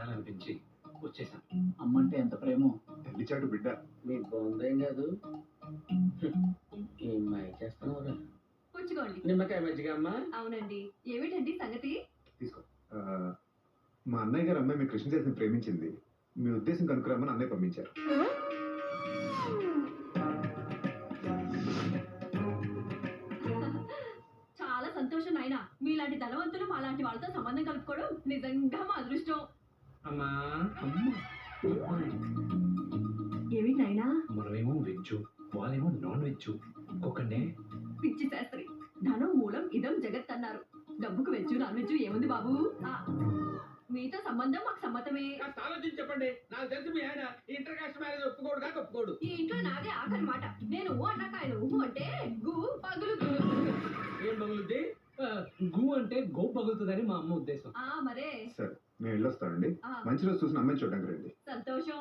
వెళ్ళాలనిపించి వచ్చేసాను. అమ్మంటే ఎంత ప్రేమో. తల్లి చాటు బిడ్డ. నీకు బాగుందేం కాదు. ఏం మాయ చేస్తున్నావురా? పుచ్చుకోండి. నిమ్మకాయ మజ్జిగ అమ్మా. అవునండి. ఏమిటండి సంగతి? తీసుకో. మా అన్నయ్య గారు అమ్మాయి మీ కృష్ణశాస్త్రిని ప్రేమించింది. మీ ఉద్దేశం కనుక్కురమ్మని అన్నయ్య పంపించారు. చాలా సంతోషం నాయనా. మీలాంటి ధనవంతులు మాలాంటి వాళ్ళతో సంబంధం కలుపుకోవడం నిజంగా మా అదృష్టం. అమ్మా ఏమిటి నాయనా? మనమేమో వెజ్, వాళ్ళేమో నాన్ వెజ్. ఒక్కొక్కనే పిచ్చి శాస్త్రి. ధనం మూలం ఇదం జగత్ అన్నారు. డబ్బుకు వెజ్జు నాన్ వెజ్జు ఏముంది బాబు? మీతో సంబంధం మాకు సమ్మతమే. కాస్త ఆలోచించి చెప్పండి. నాకు తెలిసి మీ ఆయన ఇంటర్ కాస్ట్ మ్యారేజ్ ఒప్పుకోడు కాక ఒప్పుకోడు. ఈ ఇంట్లో నాదే ఆఖరి మాట. నేను ఊ అన్నాక ఆయన ఊహు అంటే గు పగులు గు. ఏం పగులుద్ది? గు అంటే గో పగులుతుందని మా అమ్మ ఉద్దేశం. మరే. సరే మేము వెళ్ళొస్తామండి. ఆ. మంచి రోజు చూసిన అమ్మాయిని చూడడానికి రండి. సంతోషం.